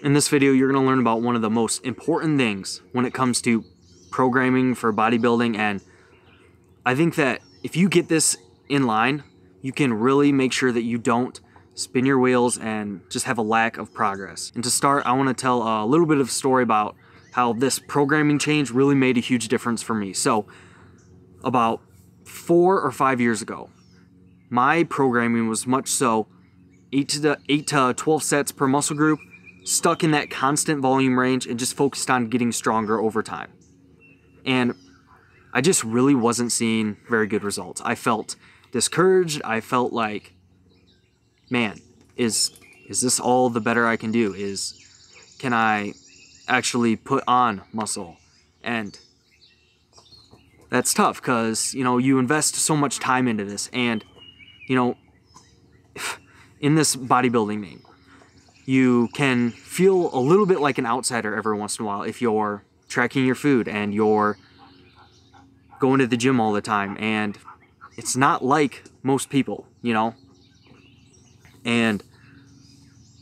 In this video, you're going to learn about one of the most important things when it comes to programming for bodybuilding, and I think that if you get this in line, you can really make sure that you don't spin your wheels and just have a lack of progress. And to start, I want to tell a little bit of a story about how this programming change really made a huge difference for me. So about 4 or 5 years ago, my programming was much so 8 to 12 sets per muscle group, stuck in that constant volume range and just focused on getting stronger over time. And I just really wasn't seeing very good results. I felt discouraged. I felt like, man, is this all the better I can do? Can I actually put on muscle? And that's tough because, you invest so much time into this, and, in this bodybuilding game, you can feel a little bit like an outsider every once in a while if you're tracking your food and you're going to the gym all the time, and it's not like most people, And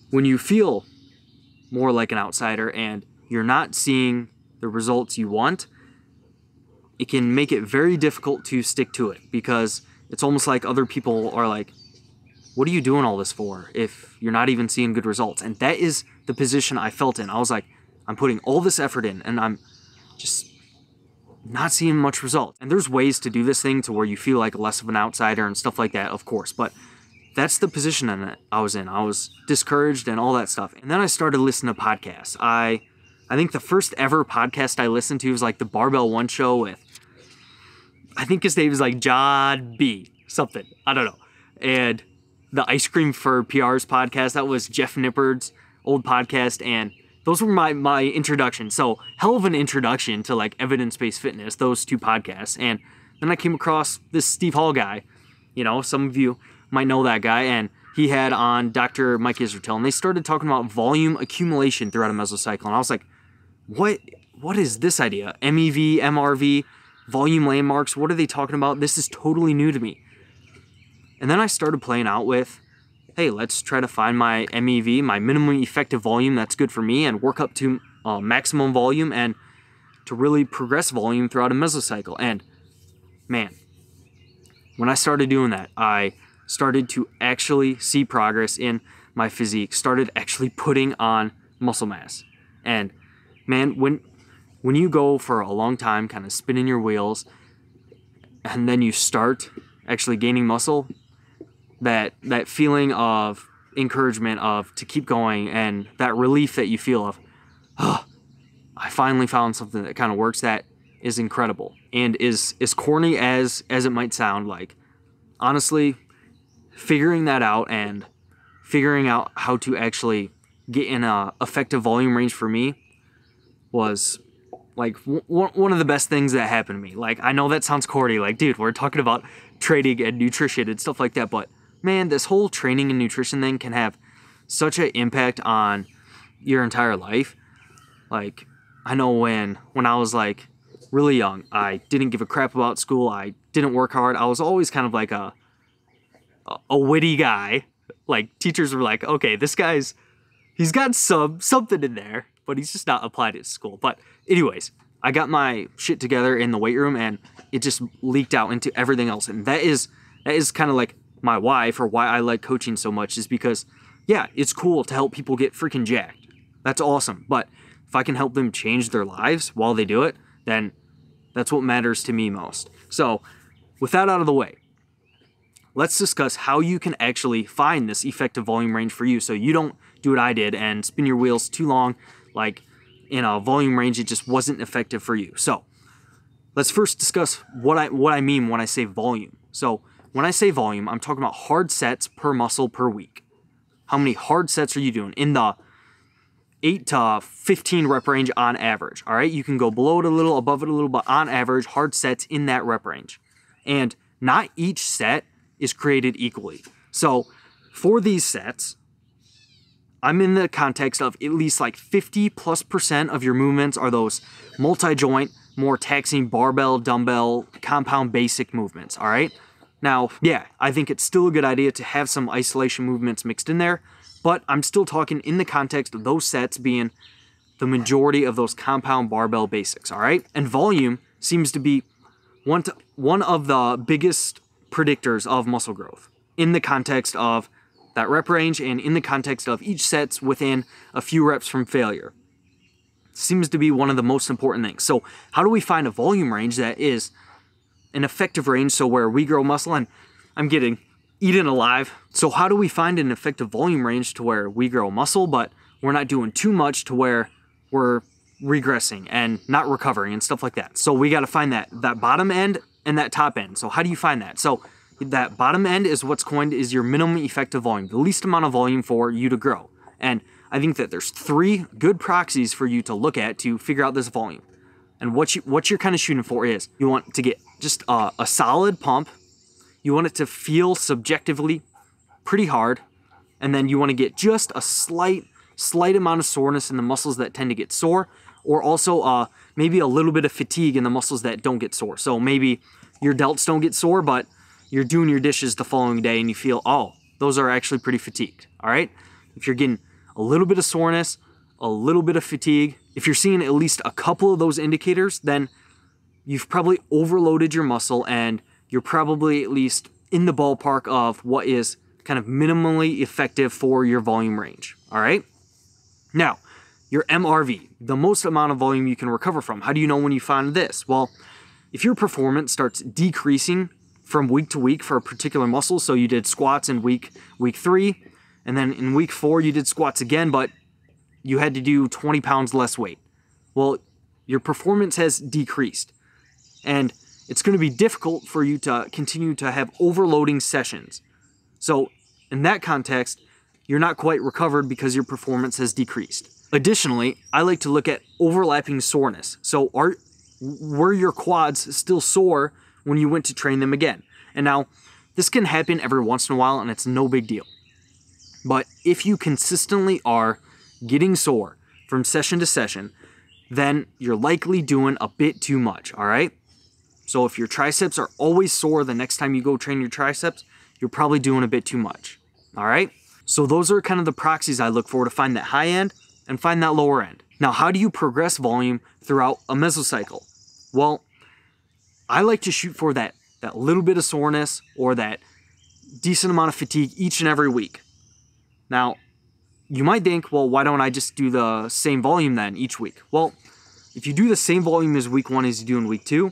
when you feel more like an outsider and you're not seeing the results you want, it can make it very difficult to stick to it, because it's almost like other people are like, what are you doing all this for if you're not even seeing good results? And that is the position I felt in. I was like, I'm putting all this effort in and I'm just not seeing much result. And there's ways to do this thing to where you feel like less of an outsider and stuff like that, of course. But that's the position I was in. I was discouraged and all that stuff. And then I started listening to podcasts. I think the first ever podcast I listened to was like the Barbell One Show with, I think his name is like John B. something. I don't know. And the Ice Cream for PRs podcast, that was Jeff Nippard's old podcast, and those were my introduction. So hell of an introduction to like evidence-based fitness, those two podcasts. And then I came across this Steve Hall guy. Some of you might know that guy, and he had on Dr. Mike Israetel, and they started talking about volume accumulation throughout a mesocycle. And I was like, what is this idea? MEV, MRV, volume landmarks, what are they talking about? This is totally new to me. And then I started playing out with, hey, let's try to find my MEV, my minimum effective volume that's good for me, and work up to maximum volume and to really progress volume throughout a mesocycle. And man, when I started doing that, I started to actually see progress in my physique, started actually putting on muscle mass. And man, when you go for a long time kind of spinning your wheels and then you start actually gaining muscle, that feeling of encouragement to keep going, and that relief that you feel of, I finally found something that kind of works, that is incredible. And is as corny as it might sound, like, honestly, figuring that out and figuring out how to actually get in a effective volume range for me was like one of the best things that happened to me. Like, I know that sounds corny, like, dude, we're talking about training and nutrition and stuff like that, but man, this whole training and nutrition thing can have such an impact on your entire life. Like, I know when I was like really young, I didn't give a crap about school. I didn't work hard. I was always kind of like a witty guy. Like, teachers were like, okay, this guy's, he's got something in there, but he's just not applied it to school. But anyways, I got my shit together in the weight room, and it just leaked out into everything else. And that is kind of like my why for why I like coaching so much, is because, yeah, it's cool to help people get freaking jacked. That's awesome. But if I can help them change their lives while they do it, then that's what matters to me most. So with that out of the way, let's discuss how you can actually find this effective volume range for you, so you don't do what I did and spin your wheels too long. Like, in a volume range, it just wasn't effective for you. So let's first discuss what I mean when I say volume. So when I say volume, I'm talking about hard sets per muscle per week. How many hard sets are you doing? In the 8 to 15 rep range on average. All right, you can go below it a little, above it a little, but on average, hard sets in that rep range. And not each set is created equally. So for these sets, I'm in the context of at least like 50+% of your movements are those multi-joint, more taxing barbell, dumbbell, compound basic movements, all right? Now, yeah, I think it's still a good idea to have some isolation movements mixed in there, but I'm still talking in the context of those sets being the majority of those compound barbell basics, all right? And volume seems to be one of the biggest predictors of muscle growth in the context of that rep range and in the context of each set's within a few reps from failure. Seems to be one of the most important things. So how do we find a volume range that is an effective range so where we grow muscle? And I'm getting eaten alive. So how do we find an effective volume range to where we grow muscle, but we're not doing too much to where we're regressing and not recovering and stuff like that? So we got to find that bottom end and that top end. So how do you find that? So that bottom end is what's coined is your minimum effective volume, the least amount of volume for you to grow. And I think that there's 3 good proxies for you to look at to figure out this volume. And what you're kind of shooting for is you want to get just a solid pump. You want it to feel subjectively pretty hard. And then you want to get just a slight amount of soreness in the muscles that tend to get sore, or also maybe a little bit of fatigue in the muscles that don't get sore. So maybe your delts don't get sore, but you're doing your dishes the following day and you feel, oh, those are actually pretty fatigued, all right? If you're getting a little bit of soreness, a little bit of fatigue, if you're seeing at least a couple of those indicators, then you've probably overloaded your muscle and you're probably at least in the ballpark of what is kind of minimally effective for your volume range, all right? Now, your MRV, the most amount of volume you can recover from. How do you know when you find this? Well, if your performance starts decreasing from week to week for a particular muscle, so you did squats in week 3, and then in week 4 you did squats again, but you had to do 20 pounds less weight. Well, your performance has decreased, and it's going to be difficult for you to continue to have overloading sessions. So in that context, you're not quite recovered because your performance has decreased. Additionally, I like to look at overlapping soreness. So were your quads still sore when you went to train them again? And now, this can happen every once in a while and it's no big deal. But if you consistently are getting sore from session to session, then you're likely doing a bit too much, all right? So if your triceps are always sore the next time you go train your triceps, you're probably doing a bit too much, all right? So those are kind of the proxies I look for to find that high end and find that lower end. Now, how do you progress volume throughout a mesocycle? Well, I like to shoot for that little bit of soreness or that decent amount of fatigue each and every week. Now, you might think, well, why don't I just do the same volume then each week? Well, if you do the same volume as week 1 as you do in week 2,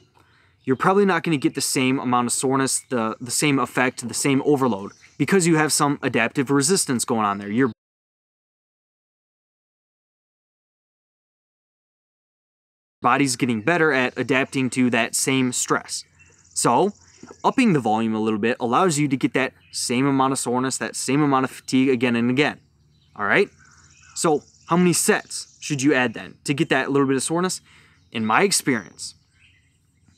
you're probably not going to get the same amount of soreness, the same effect, the same overload, because you have some adaptive resistance going on there. Your body's getting better at adapting to that same stress. So, upping the volume a little bit allows you to get that same amount of soreness, that same amount of fatigue again and again. All right? So, how many sets should you add then to get that little bit of soreness? In my experience,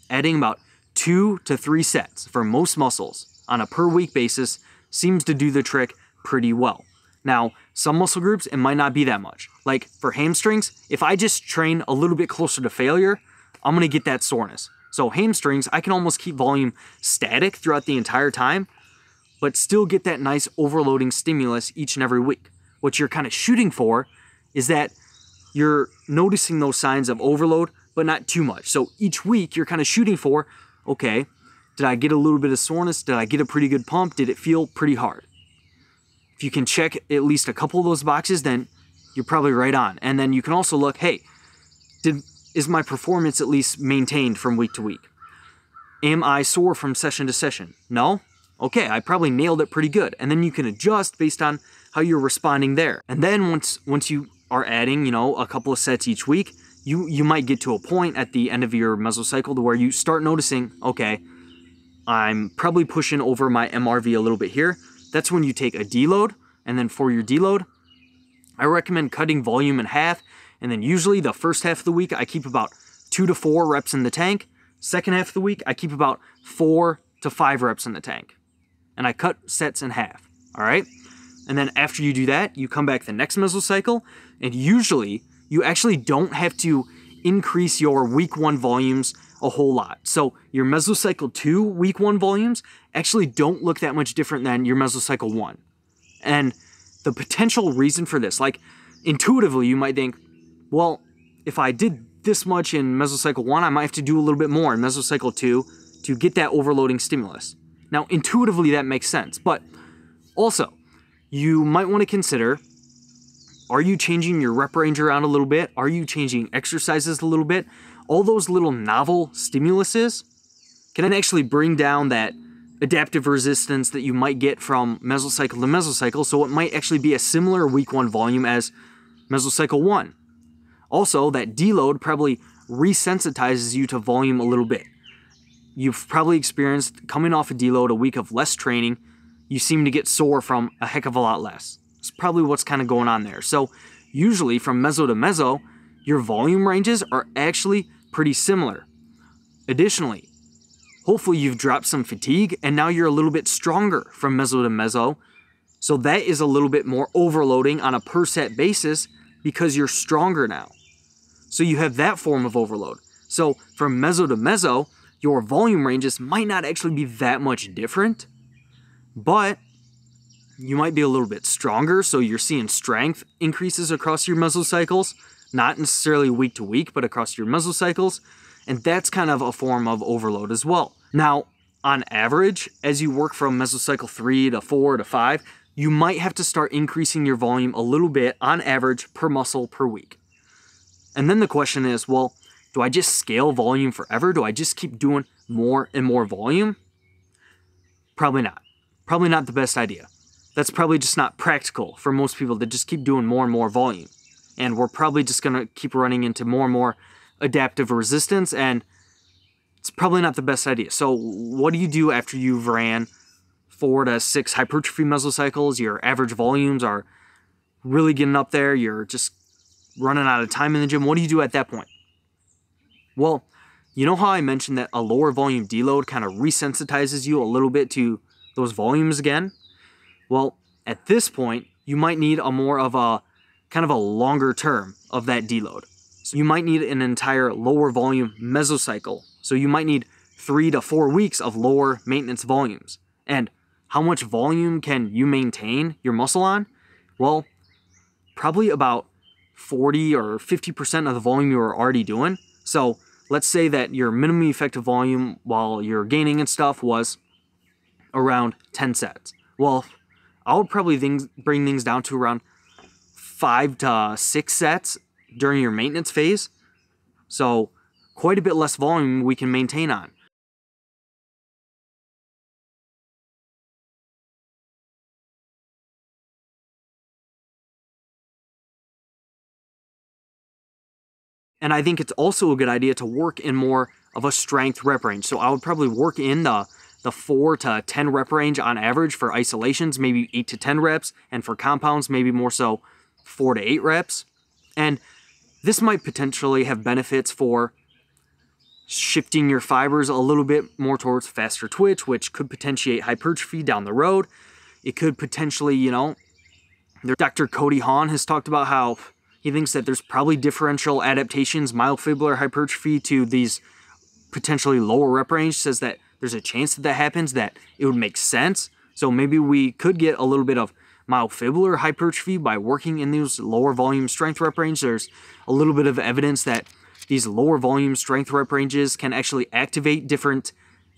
adding about 2 to 3 sets for most muscles on a per week basis seems to do the trick pretty well. Now, some muscle groups, it might not be that much. Like for hamstrings, if I just train a little bit closer to failure, I'm going to get that soreness. So hamstrings, I can almost keep volume static throughout the entire time, but still get that nice overloading stimulus each and every week. What you're kind of shooting for is that you're noticing those signs of overload, but not too much. So each week you're kind of shooting for, okay, did I get a little bit of soreness? Did I get a pretty good pump? Did it feel pretty hard? If you can check at least a couple of those boxes, then you're probably right on. And then you can also look, hey, is my performance at least maintained from week to week? Am I sore from session to session? No? Okay, I probably nailed it pretty good. And then you can adjust based on how you're responding there. And then once you are adding, a couple of sets each week, you might get to a point at the end of your mesocycle to where you start noticing, okay, I'm probably pushing over my MRV a little bit here. That's when you take a deload, and then for your deload, I recommend cutting volume in half, and then usually the first half of the week, I keep about 2 to 4 reps in the tank. Second half of the week, I keep about 4 to 5 reps in the tank, and I cut sets in half, all right? And then after you do that, you come back the next mesocycle, and usually you actually don't have to increase your week 1 volumes a whole lot. So your mesocycle 2 week 1 volumes actually don't look that much different than your mesocycle 1. And the potential reason for this, like intuitively you might think, well, if I did this much in mesocycle 1, I might have to do a little bit more in mesocycle 2 to get that overloading stimulus. Now, intuitively that makes sense, but also you might want to consider, are you changing your rep range around a little bit? Are you changing exercises a little bit? All those little novel stimuluses can actually bring down that adaptive resistance that you might get from mesocycle to mesocycle, so it might actually be a similar week 1 volume as mesocycle 1. Also, that deload probably resensitizes you to volume a little bit. You've probably experienced coming off a deload, a week of less training, you seem to get sore from a heck of a lot less. It's probably what's kind of going on there. So usually from meso to meso, your volume ranges are actually pretty similar. Additionally, hopefully you've dropped some fatigue and now you're a little bit stronger from meso to meso. So that is a little bit more overloading on a per set basis because you're stronger now. So you have that form of overload. So from meso to meso, your volume ranges might not actually be that much different, but you might be a little bit stronger. So you're seeing strength increases across your mesocycles, not necessarily week to week, but across your mesocycles. And that's kind of a form of overload as well. Now, on average, as you work from mesocycle 3 to 4 to 5, you might have to start increasing your volume a little bit on average per muscle per week. And then the question is, well, do I just scale volume forever? Do I just keep doing more and more volume? Probably not. Probably not the best idea. That's probably just not practical for most people to just keep doing more and more volume. And we're probably just going to keep running into more and more adaptive resistance, and it's probably not the best idea. So what do you do after you've ran 4 to 6 hypertrophy mesocycles? Your average volumes are really getting up there. You're just running out of time in the gym. What do you do at that point? Well, you know how I mentioned that a lower volume deload kind of resensitizes you a little bit to those volumes again? Well, at this point, you might need a more of a kind of a longer term of that deload. So you might need an entire lower volume mesocycle. So you might need 3 to 4 weeks of lower maintenance volumes. And how much volume can you maintain your muscle on? Well, probably about 40 or 50% of the volume you were already doing. So let's say that your minimum effective volume while you're gaining and stuff was around 10 sets. Well, I would probably bring things down to around 5 to 6 sets during your maintenance phase. So quite a bit less volume we can maintain on. And I think it's also a good idea to work in more of a strength rep range. So I would probably work in the 4 to 10 rep range on average for isolations, maybe 8 to 10 reps, and for compounds, maybe more so 4 to 8 reps. And this might potentially have benefits for shifting your fibers a little bit more towards faster twitch, which could potentiate hypertrophy down the road. It could potentially, Dr. Cody Hahn has talked about how he thinks that there's probably differential adaptations, myofibular hypertrophy to these potentially lower rep range, says that there's a chance that that happens, that it would make sense. So maybe we could get a little bit of myofibular hypertrophy by working in these lower volume strength rep range. There's a little bit of evidence that these lower volume strength rep ranges can actually activate different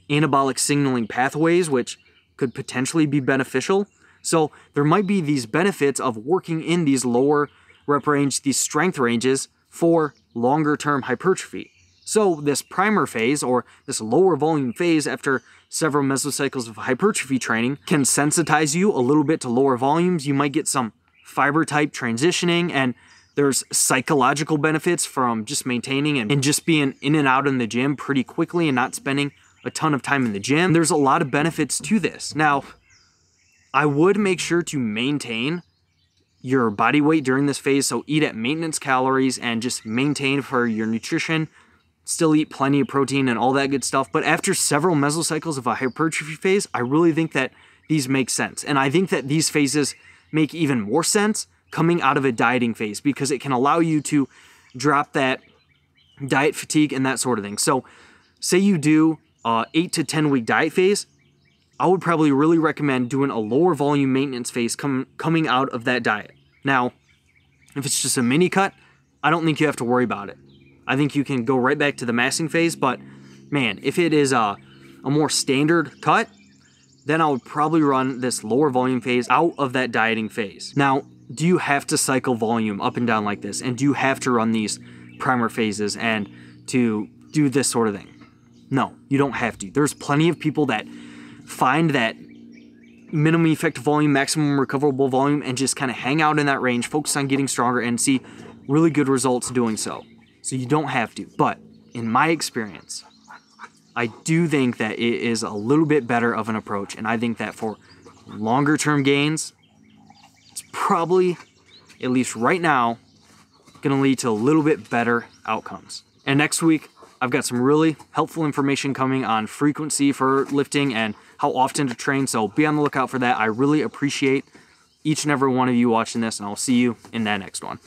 anabolic signaling pathways, which could potentially be beneficial. So there might be these benefits of working in these lower rep range, these strength ranges for longer term hypertrophy. So this primer phase, or this lower volume phase after several mesocycles of hypertrophy training, can sensitize you a little bit to lower volumes. You might get some fiber type transitioning, and there's psychological benefits from just maintaining and just being in and out in the gym pretty quickly and not spending a ton of time in the gym. There's a lot of benefits to this. Now, I would make sure to maintain your body weight during this phase, so eat at maintenance calories and just maintain for your nutrition. Still eat plenty of protein and all that good stuff. But after several mesocycles of a hypertrophy phase, I really think that these make sense. And I think that these phases make even more sense coming out of a dieting phase, because it can allow you to drop that diet fatigue and that sort of thing. So say you do 8 to 10 week diet phase, I would probably really recommend doing a lower volume maintenance phase coming out of that diet. Now, if it's just a mini cut, I don't think you have to worry about it. I think you can go right back to the massing phase, but man, if it is a more standard cut, then I would probably run this lower volume phase out of that dieting phase. Now, do you have to cycle volume up and down like this? And do you have to run these primer phases and to do this sort of thing? No, you don't have to. There's plenty of people that find that minimum effective volume, maximum recoverable volume, and just kind of hang out in that range, focus on getting stronger, and see really good results doing so. So you don't have to. But in my experience, I do think that it is a little bit better of an approach, and I think that for longer term gains, it's probably, at least right now, going to lead to a little bit better outcomes. And next week, I've got some really helpful information coming on frequency for lifting and how often to train, so be on the lookout for that. I really appreciate each and every one of you watching this, and I'll see you in that next one.